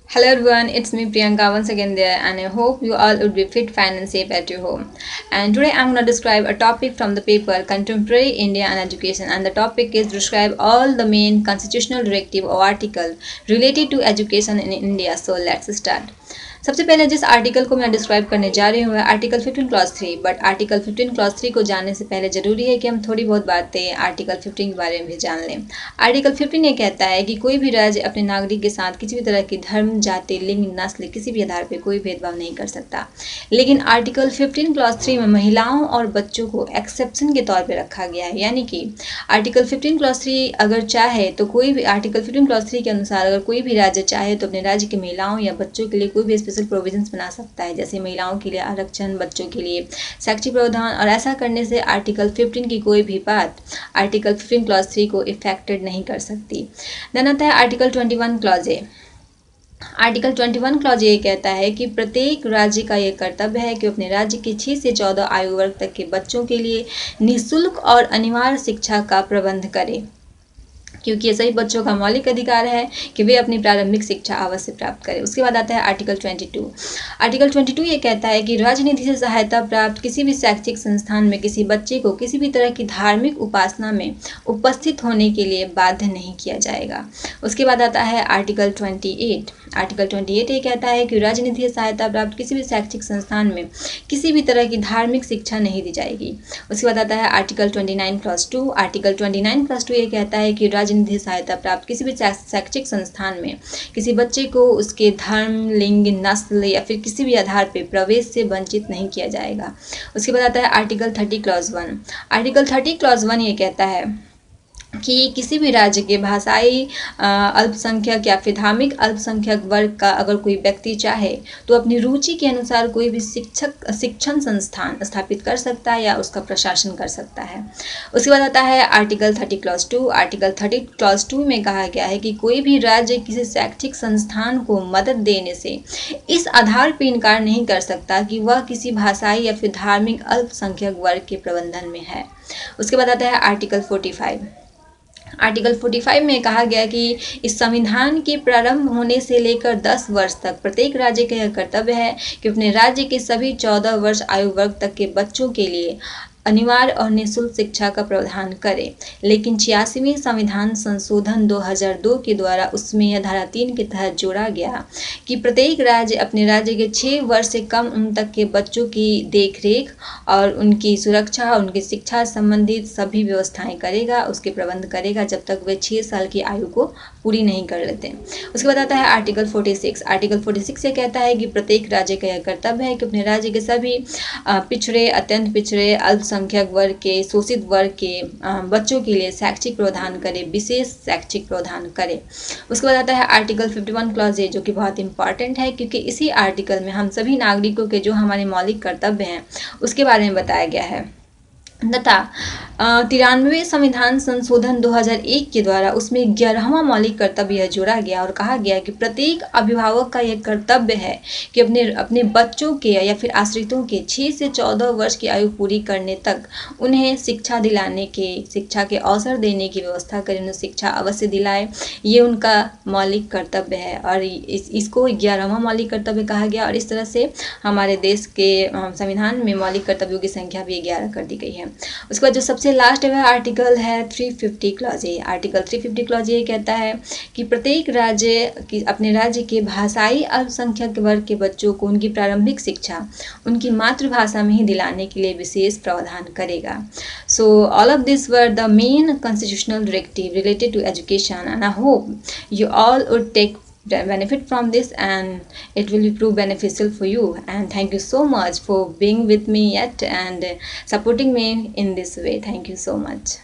Hello everyone, it's me Priyanka once again there, and I hope you all would be fit, fine, and safe at your home. And today I'm going to describe a topic from the paper Contemporary India and Education, and the topic is describe all the main constitutional directive or article related to education in India. So let's start. सबसे पहले जिस article को मैं describe करने जा रही हूँ वह article 15 clause 3। But article 15 clause 3 को जानने से पहले जरूरी है कि हम थोड़ी बहुत बातें आर्टिकल 15 के बारे में भी जान लें। आर्टिकल 15 ये कहता है कि कोई भी राज्य अपने नागरिक के साथ किसी भी तरह की धर्म, जाति, लिंग, नस्ल किसी भी आधार पर कोई भेदभाव नहीं कर सकता। लेकिन आर्टिकल 15 क्लॉज 3 में महिलाओं और बच्चों को एक्सेप्शन के तौर पर रखा गया है, यानी कि आर्टिकल 15 क्लॉज 3 अगर चाहे तो कोई भी आर्टिकल 15 क्लॉज 3 के अनुसार अगर कोई भी राज्य चाहे तो अपने राज्य की महिलाओं या बच्चों के लिए कोई भी स्पेशल प्रोविजंस बना सकता है, जैसे महिलाओं के लिए आरक्षण, बच्चों के लिए शैक्षिक प्रावधान। और ऐसा करने से आर्टिकल 15 की कोई भी बात आर्टिकल 15 क्लॉज 3 को इफेक्टेड नहीं कर सकती। देन आता है article 21 clause A. Article 21 clause ये कहता है कि प्रत्येक राज्य का ये कर्तव्य है कि अपने राज्य के 6 से 14 आयु वर्ग तक के बच्चों के लिए निःशुल्क और अनिवार्य शिक्षा का प्रबंध करे, क्योंकि ये सभी बच्चों का मौलिक अधिकार है कि वे अपनी प्रारंभिक शिक्षा अवश्य प्राप्त करें। उसके बाद आता है आर्टिकल 22। आर्टिकल 22 ये कहता है कि राजनीति से सहायता प्राप्त किसी भी शैक्षिक संस्थान में किसी बच्चे को किसी भी तरह की धार्मिक उपासना में उपस्थित होने के लिए बाध्य नहीं किया जाएगा। उसके बाद आता है आर्टिकल 28। आर्टिकल 28 ये कहता है कि राजनीति से सहायता प्राप्त किसी भी शैक्षिक संस्थान में किसी भी तरह की धार्मिक शिक्षा नहीं दी जाएगी। उसके बाद आता है आर्टिकल 29 प्लस 2। आर्टिकल 29 प्लस 2 ये कहता है कि राजनीति सहायता प्राप्त किसी भी शैक्षिक संस्थान में किसी बच्चे को उसके धर्म, लिंग, नस्ल या फिर किसी भी आधार पर प्रवेश से वंचित नहीं किया जाएगा। उसके बाद आता है आर्टिकल 30 क्लॉज 1। आर्टिकल 30 क्लॉज 1 ये कहता है कि किसी भी राज्य के भाषाई अल्पसंख्यक या फिर धार्मिक अल्पसंख्यक वर्ग का अगर कोई व्यक्ति चाहे तो अपनी रुचि के अनुसार कोई भी शिक्षण संस्थान स्थापित कर सकता है या उसका प्रशासन कर सकता है। उसके बाद आता है आर्टिकल 30 क्लॉज 2। आर्टिकल 30 क्लॉज 2 में कहा गया है कि कोई भी राज्य किसी शैक्षिक संस्थान को मदद देने से इस आधार पर इनकार नहीं कर सकता कि वह किसी भाषाई या फिर धार्मिक अल्पसंख्यक वर्ग के प्रबंधन में है। उसके बाद आता है आर्टिकल 45। आर्टिकल 45 में कहा गया कि इस संविधान के प्रारंभ होने से लेकर 10 वर्ष तक प्रत्येक राज्य का यह कर्तव्य है कि अपने राज्य के सभी 14 वर्ष आयु वर्ग तक के बच्चों के लिए अनिवार्य और निःशुल्क शिक्षा का प्रावधान करे। लेकिन 86वें संविधान संशोधन 2002 के द्वारा उसमें यह धारा 3 के तहत जोड़ा गया कि प्रत्येक राज्य अपने राज्य के 6 वर्ष से कम उम्र तक के बच्चों की देखरेख और उनकी सुरक्षा और उनकी शिक्षा संबंधित सभी व्यवस्थाएं करेगा, उसके प्रबंध करेगा जब तक वे 6 साल की आयु को पूरी नहीं कर लेते। उसके बाद आता है आर्टिकल 46। आर्टिकल 46 से कहता है कि प्रत्येक राज्य का यह कर्तव्य है कि अपने राज्य के सभी पिछड़े, अत्यंत पिछड़े, अल्पसंख्यक वर्ग के, शोषित वर्ग के बच्चों के लिए शैक्षिक प्रावधान करे, विशेष शैक्षिक प्रावधान करे। उसके बाद आता है आर्टिकल 51 क्लॉज ए, जो कि बहुत इंपॉर्टेंट है क्योंकि इसी आर्टिकल में हम सभी नागरिकों के जो हमारे मौलिक कर्तव्य हैं उसके बारे में बताया गया है तथा 93वें संविधान संशोधन 2001 के द्वारा उसमें 11वां मौलिक कर्तव्य यह जोड़ा गया और कहा गया कि प्रत्येक अभिभावक का यह कर्तव्य है कि अपने बच्चों के या फिर आश्रितों के 6 से 14 वर्ष की आयु पूरी करने तक उन्हें शिक्षा दिलाने के, शिक्षा के अवसर देने की व्यवस्था करें, उन्हें शिक्षा अवश्य दिलाए। ये उनका मौलिक कर्तव्य है और इसको 11वां मौलिक कर्तव्य कहा गया। और इस तरह से हमारे देश के संविधान में मौलिक कर्तव्यों की संख्या भी 11 कर दी गई है। उसके बाद जो सबसे लास्ट वह आर्टिकल है 350 clause A. Article 350 clause A कहता है कि प्रत्येक राज्य की अपने राज्य के भाषाई अल्पसंख्यक वर्ग के बच्चों को उनकी प्रारंभिक शिक्षा उनकी मातृभाषा में ही दिलाने के लिए विशेष प्रावधान करेगा। So all of this were the main constitutional directive related to education and I hope you all would take benefit from this and it will prove beneficial for you. And thank you so much for being with me yet and supporting me in this way. Thank you so much.